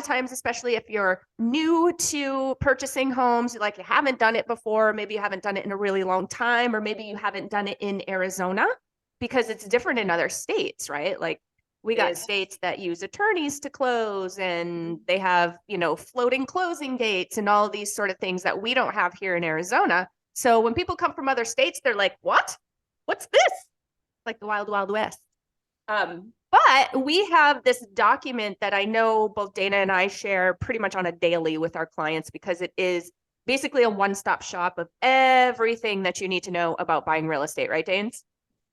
times, especially if you're new to purchasing homes, like you haven't done it before, maybe you haven't done it in a really long time, or maybe you haven't done it in Arizona because it's different in other states, right? Like we got states that use attorneys to close and they have, floating closing dates and all these sort of things that we don't have here in Arizona. So when people come from other states, they're like, what? What's this? Like the wild, wild west. But we have this document that I know both Dana and I share pretty much on a daily with our clients because it is basically a one-stop shop of everything that you need to know about buying real estate, right, Danes?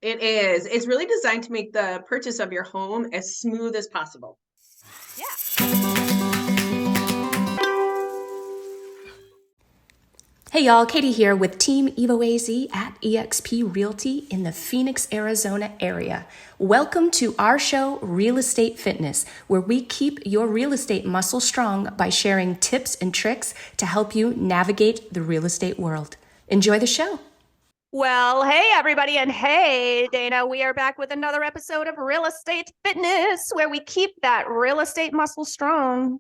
It is. It's really designed to make the purchase of your home as smooth as possible. Yeah. Hey y'all, Katie here with Team Evo AZ at eXp Realty in the Phoenix, Arizona area. Welcome to our show, Real Estate Fitness, where we keep your real estate muscle strong by sharing tips and tricks to help you navigate the real estate world. Enjoy the show. Well, hey everybody, and hey Dana, we are back with another episode of Real Estate Fitness, where we keep that real estate muscle strong.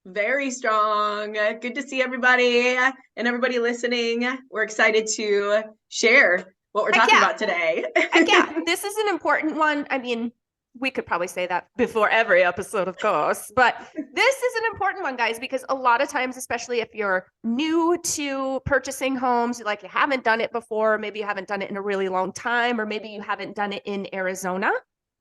Very strong. Good to see everybody and everybody listening. We're excited to share what we're talking about today. Yeah, this is an important one. I mean, we could probably say that before every episode, of course, but this is an important one, guys, because a lot of times, especially if you're new to purchasing homes, like you haven't done it before, maybe you haven't done it in a really long time, or maybe you haven't done it in Arizona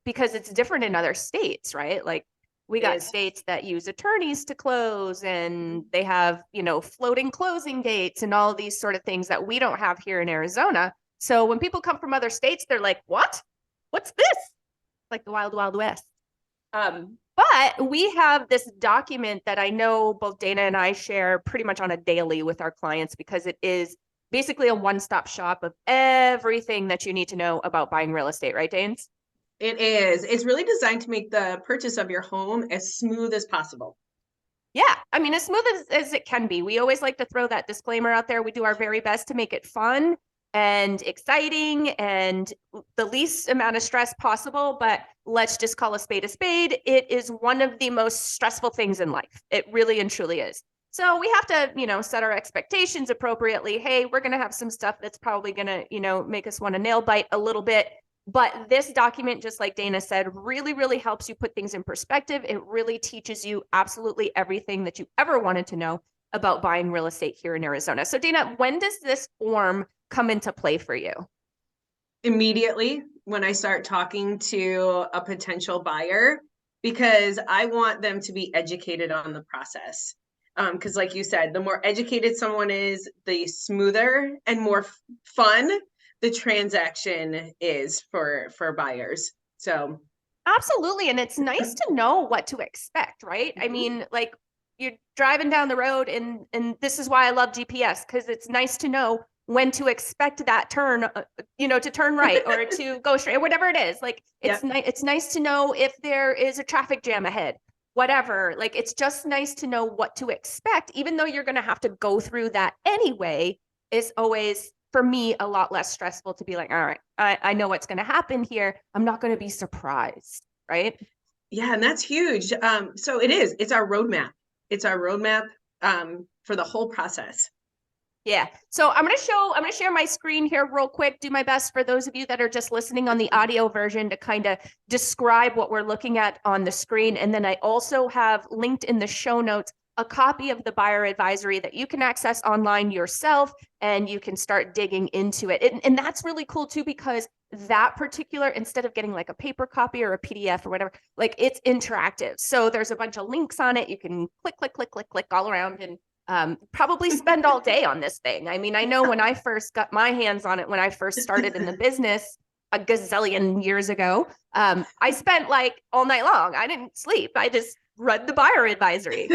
because it's different in other states, right? Like we got states that use attorneys to close and they have, floating closing dates and all these sort of things that we don't have here in Arizona. So when people come from other states, they're like, what? What's this? Like the wild, wild west. But we have this document that I know both Dana and I share pretty much on a daily with our clients because it is basically a one-stop shop of everything that you need to know about buying real estate, right, Danes? It is. It's really designed to make the purchase of your home as smooth as possible. Yeah, I mean, as smooth as it can be. We always like to throw that disclaimer out there. We do our very best to make it fun and exciting and the least amount of stress possible, but let's just call a spade a spade. It is one of the most stressful things in life. It really and truly is. So we have to, set our expectations appropriately. Hey, we're going to have some stuff that's probably going to, make us want to nail bite a little bit. But this document, just like Dana said, really, really helps you put things in perspective. It really teaches you absolutely everything that you ever wanted to know about buying real estate here in Arizona. So Dana, when does this form come into play for you? Immediately when I start talking to a potential buyer, because I want them to be educated on the process. Because like you said, the more educated someone is, the smoother and more fun the transaction is for buyers. So absolutely. And it's nice to know what to expect, right? I mean, like you're driving down the road and this is why I love GPS, because it's nice to know when to expect that turn, to turn right or to go straight, or whatever it is. Like it's nice to know if there is a traffic jam ahead, whatever. Like it's just nice to know what to expect, even though you're going to have to go through that anyway. Is always, for me, a lot less stressful to be like, all right, I know what's going to happen here. I'm not going to be surprised, right? Yeah, and that's huge. So it's our roadmap. It's our roadmap for the whole process. Yeah. So I'm going to share my screen here real quick, do my best for those of you that are just listening on the audio version to kind of describe what we're looking at on the screen. And then I also have linked in the show notes a copy of the buyer advisory that you can access online yourself and you can start digging into it. And that's really cool too, because that particular, instead of getting like a paper copy or a PDF or whatever, like it's interactive. So there's a bunch of links on it. You can click, click, click, click, click all around and probably spend all day on this thing. I mean, I know when I first got my hands on it, when I first started in the business a gazillion years ago, I spent like all night long. I didn't sleep. I just read the buyer advisory.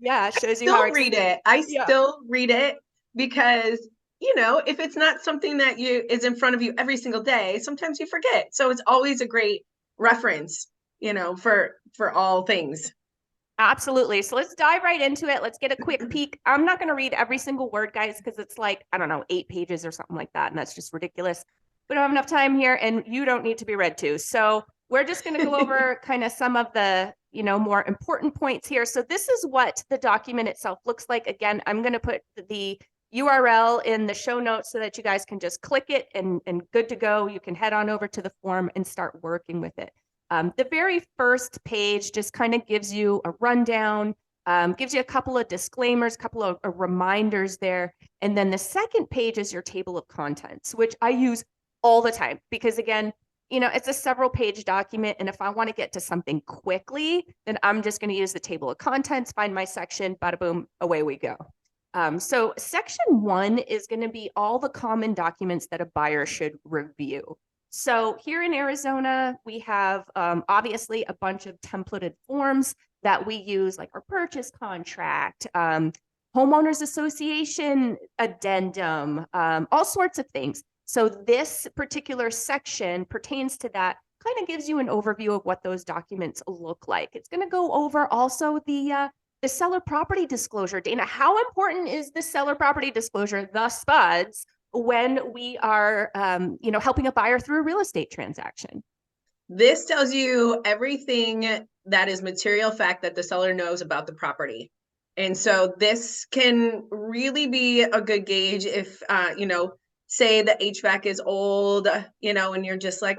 Yeah, it shows you how read it. I still read it because, if it's not something that is in front of you every single day, sometimes you forget. So it's always a great reference, for all things. Absolutely. So let's dive right into it. Let's get a quick peek. I'm not going to read every single word, guys, because it's like, I don't know, 8 pages or something like that. And that's just ridiculous. We don't have enough time here and you don't need to be read to. So we're just going to go over kind of some of the more important points here. So this is what the document itself looks like. Again, I'm going to put the URL in the show notes so that you guys can just click it and good to go. You can head on over to the form and start working with it. The very first page just kind of gives you a rundown, gives you a couple of disclaimers, a couple of reminders there. And then the second page is your table of contents, which I use all the time because, again, it's a several page document. And if I want to get to something quickly, then I'm just going to use the table of contents, find my section, bada boom, away we go. So section 1 is going to be all the common documents that a buyer should review. So here in Arizona, we have obviously a bunch of templated forms that we use, like our purchase contract, homeowners association addendum, all sorts of things. So this particular section pertains to that, kind of gives you an overview of what those documents look like. It's going to go over also the seller property disclosure. Dana, how important is the seller property disclosure, the SPUDs, when we are, helping a buyer through a real estate transaction? This tells you everything that is material fact that the seller knows about the property. And so this can really be a good gauge if, say the HVAC is old, and you're just like,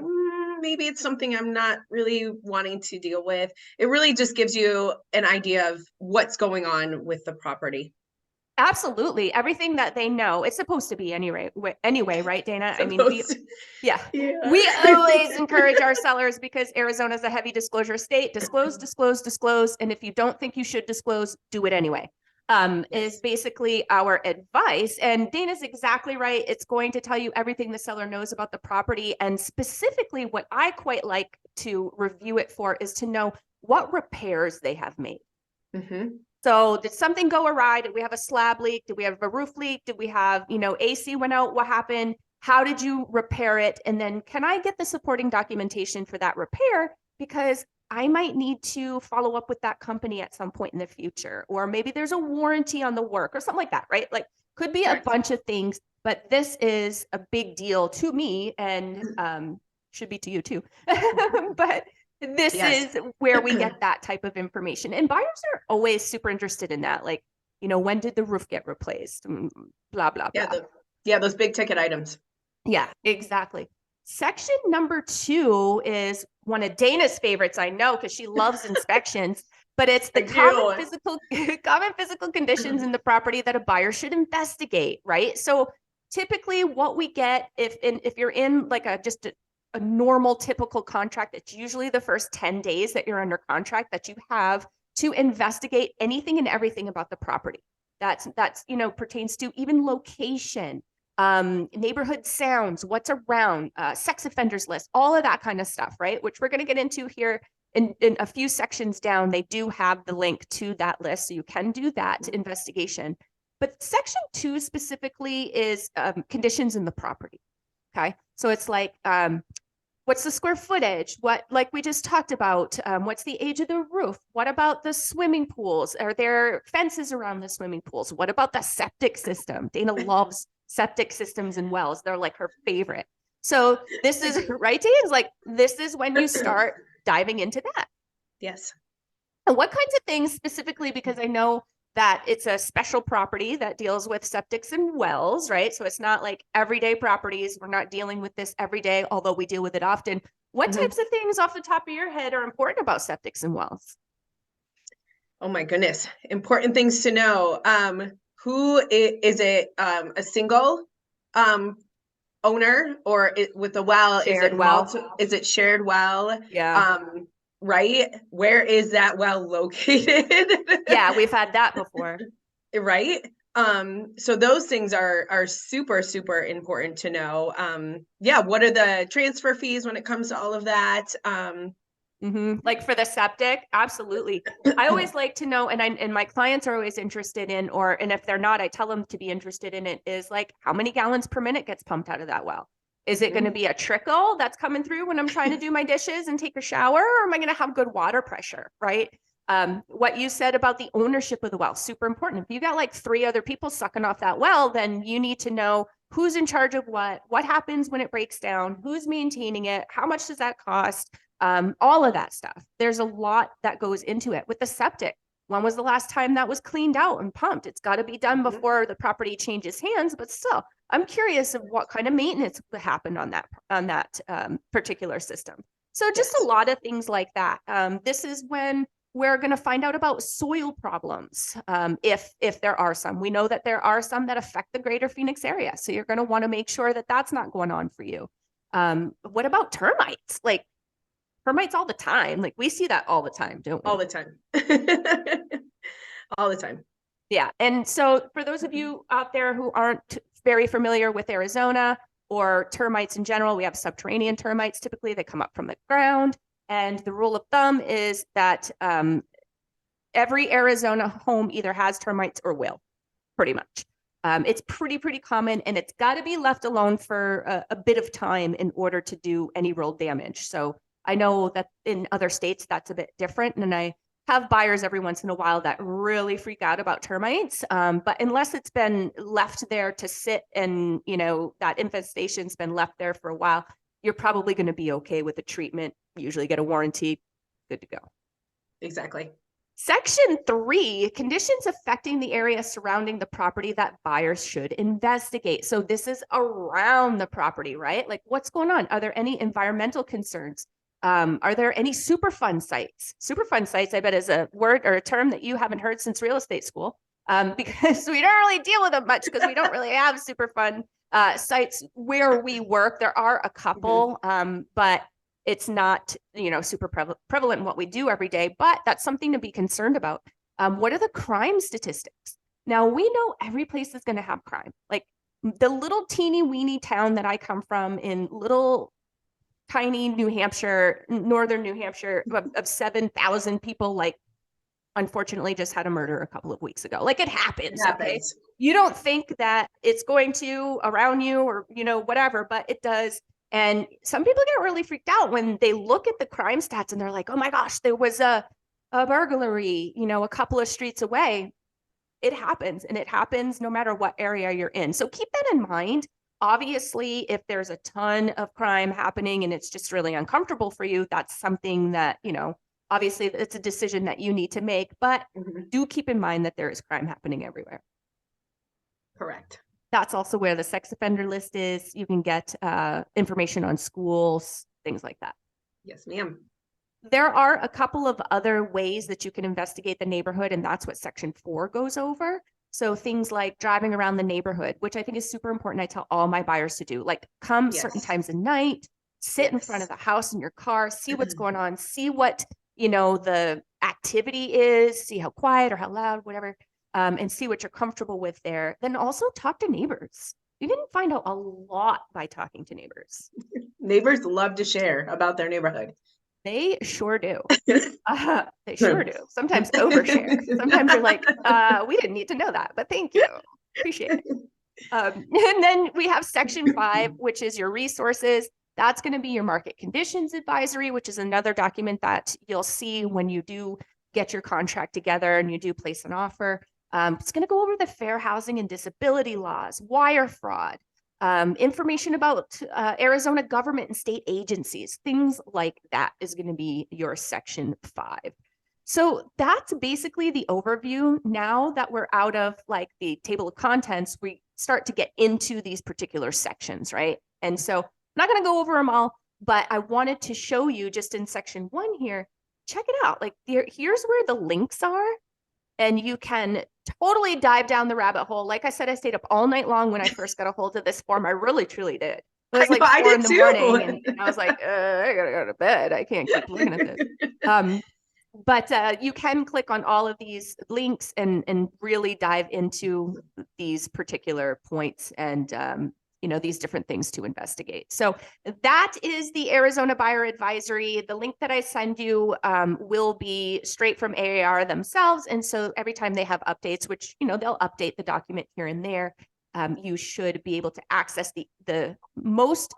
maybe it's something I'm not really wanting to deal with. It really just gives you an idea of what's going on with the property. Absolutely. Everything that they know. It's supposed to be anyway, right, Dana? I mean, yeah. We always encourage our sellers, because Arizona is a heavy disclosure state. Disclose, disclose, disclose. And if you don't think you should disclose, do it anyway. Is basically our advice. And Dana's exactly right. It's going to tell you everything the seller knows about the property. And specifically, what I quite like to review it for is to know what repairs they have made. Mm-hmm. So did something go awry? Did we have a slab leak? Did we have a roof leak? Did we have, AC went out? What happened? How did you repair it? And then can I get the supporting documentation for that repair? Because I might need to follow up with that company at some point in the future, or maybe there's a warranty on the work or something like that, right? Like, could be a bunch of things, but this is a big deal to me, and should be to you too. But this is where we get that type of information, and buyers are always super interested in that. Like, when did the roof get replaced? Blah, blah, blah. Those big ticket items. Yeah, exactly. Section number 2 is one of Dana's favorites, I know, because she loves inspections, but it's the common physical conditions in the property that a buyer should investigate, right? So typically what we get if you're in like just a normal typical contract, it's usually the first 10 days that you're under contract that you have to investigate anything and everything about the property. That's pertains to even location, neighborhood sounds, what's around, sex offenders list, all of that kind of stuff, right? Which we're going to get into here in a few sections down. They do have the link to that list, so you can do that investigation. But section 2 specifically is conditions in the property. Okay, so it's like, what's the square footage? What, like we just talked about, what's the age of the roof? What about the swimming pools? Are there fences around the swimming pools? What about the septic system? Dana loves septic systems and wells. They're like her favorite. So this is right, Dana's like, this is when you start diving into that. Yes. And what kinds of things specifically, because I know that it's a special property that deals with septics and wells, right? So it's not like everyday properties. We're not dealing with this every day, although we deal with it often. What types of things off the top of your head are important about septics and wells? Oh my goodness. Important things to know. Who is it a single owner, or with a well? Shared well. Is it shared well? Yeah. Right? Where is that well located? Yeah, we've had that before. Right? So those things are super, super important to know. What are the transfer fees when it comes to all of that? Like for the septic, absolutely. I always like to know, and my clients are always interested in, and if they're not, I tell them to be interested in it, is like, how many gallons per minute gets pumped out of that well? Is it going to be a trickle that's coming through when I'm trying to do my dishes and take a shower, or am I going to have good water pressure, right? What you said about the ownership of the well, super important. If you got like 3 other people sucking off that well, then you need to know who's in charge of what happens when it breaks down, who's maintaining it, how much does that cost? all of that stuff. There's a lot that goes into it. With the septic, when was the last time that was cleaned out and pumped? It's got to be done before the property changes hands, but still, I'm curious of what kind of maintenance happened on that particular system. So just a lot of things like that. This is when we're going to find out about soil problems, if there are some. We know that there are some that affect the greater Phoenix area, so you're going to want to make sure that that's not going on for you. What about termites? Like, termites all the time. Like, we see that all the time, don't we? All the time. All the time. Yeah. And so for those of you out there who aren't very familiar with Arizona or termites in general, we have subterranean termites. Typically, they come up from the ground. And the rule of thumb is that every Arizona home either has termites or will, pretty much. It's pretty common, and it's got to be left alone for a bit of time in order to do any real damage. So I know that in other states, that's a bit different. And I have buyers every once in a while that really freak out about termites. But unless it's been left there to sit and, that infestation's been left there for a while, you're probably going to be okay with the treatment. Usually get a warranty, good to go. Exactly. Section 3, conditions affecting the area surrounding the property that buyers should investigate. So this is around the property, right? Like, what's going on? Are there any environmental concerns? Are there any Superfund sites? Superfund sites, I bet, is a word or a term that you haven't heard since real estate school, because we don't really deal with them much because we don't really have Superfund sites where we work. There are a couple, but it's not, super prevalent in what we do every day, but that's something to be concerned about. What are the crime statistics? Now, we know every place is going to have crime. Like, the little teeny weeny town that I come from in little tiny New Hampshire, northern New Hampshire, of 7,000 people, like, unfortunately just had a murder a couple of weeks ago. Like, it happens. Okay? You don't think that it's going to around you or, whatever, but it does. And some people get really freaked out when they look at the crime stats and they're like, oh my gosh, there was a burglary, a couple of streets away. It happens, and it happens no matter what area you're in. So keep that in mind. Obviously, if there's a ton of crime happening and it's just really uncomfortable for you, that's something that, obviously it's a decision that you need to make, but do keep in mind that there is crime happening everywhere. Correct. That's also where the sex offender list is. You can get information on schools, things like that. Yes, ma'am. There are a couple of other ways that you can investigate the neighborhood, and that's what Section 4 goes over. So things like driving around the neighborhood, which I think is super important. I tell all my buyers to do, like, come certain times of night, sit in front of the house in your car, see what's going on, see what, the activity is, see how quiet or how loud, whatever, and see what you're comfortable with there. Then also talk to neighbors. You can find out a lot by talking to neighbors. Neighbors love to share about their neighborhood. They sure do. They sure do. Sometimes overshare. Sometimes you're like, we didn't need to know that, but thank you. Appreciate it. And then we have Section 5, which is your resources. That's going to be your market conditions advisory, which is another document that you'll see when you do get your contract together and you do place an offer. It's going to go over the fair housing and disability laws, wire fraud, information about Arizona government and state agencies, things like that is going to be your Section 5. So that's basically the overview. Now that we're out of like the table of contents, we start to get into these particular sections, right? And so I'm not going to go over them all, but I wanted to show you just in Section 1 here, check it out. Like, here's where the links are. And you can totally dive down the rabbit hole. Like I said, I stayed up all night long when I first got a hold of this form. I really, truly did. It was like 4 in the morning, and I was like, I gotta go to bed. I can't keep looking at this. But you can click on all of these links and really dive into these particular points and these different things to investigate. So that is the Arizona Buyer Advisory. The link that I send you will be straight from AAR themselves. And so every time they have updates, which, they'll update the document here and there, you should be able to access the most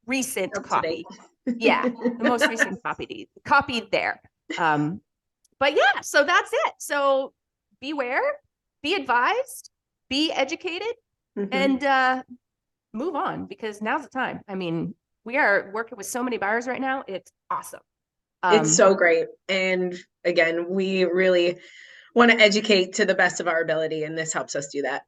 recent copy. Yeah, the most recent copy there. But yeah, so that's it. So beware, be advised, be educated, and move on, because now's the time. I mean, We are working with so many buyers right now. It's awesome. It's so great. And again, we really want to educate to the best of our ability, and this helps us do that.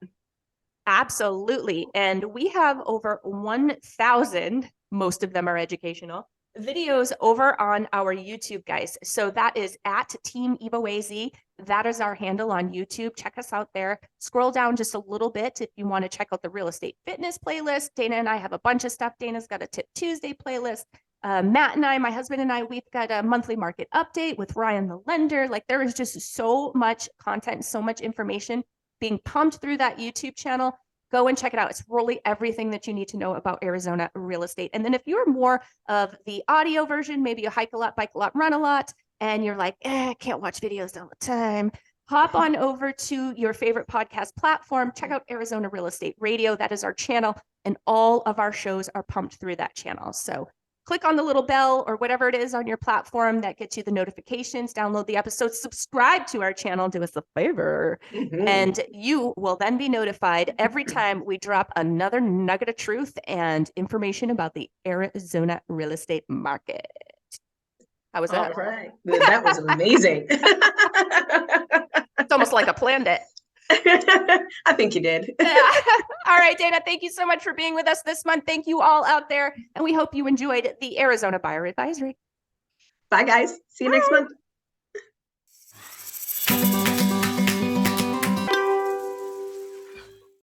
Absolutely. And we have over 1,000, most of them are educational, videos over on our YouTube, guys. So that is at Team EvoAZ. That is our handle on YouTube. Check us out there. Scroll down just a little bit if you want to check out the real estate fitness playlist. Dana and I have a bunch of stuff. Dana's got a Tip Tuesday playlist. Matt and I, my husband and I, we've got a monthly market update with Ryan the lender. Like there is just so much content, so much information being pumped through that YouTube channel. Go and check it out. It's really everything that you need to know about Arizona real estate. And then if you're more of the audio version, maybe you hike a lot, bike a lot, run a lot, and you're like, I can't watch videos all the time. Hop on over to your favorite podcast platform. Check out Arizona Real Estate Radio. That is our channel, and all of our shows are pumped through that channel. So click on the little bell or whatever it is on your platform that gets you the notifications, download the episodes, subscribe to our channel, do us a favor, and you will then be notified every time we drop another nugget of truth and information about the Arizona real estate market. How was that? All right. That was amazing. It's almost like I planned it. I think you did. All right, Dana, thank you so much for being with us this month. Thank you all out there. And we hope you enjoyed the Arizona Buyer Advisory. Bye, guys. See you next month.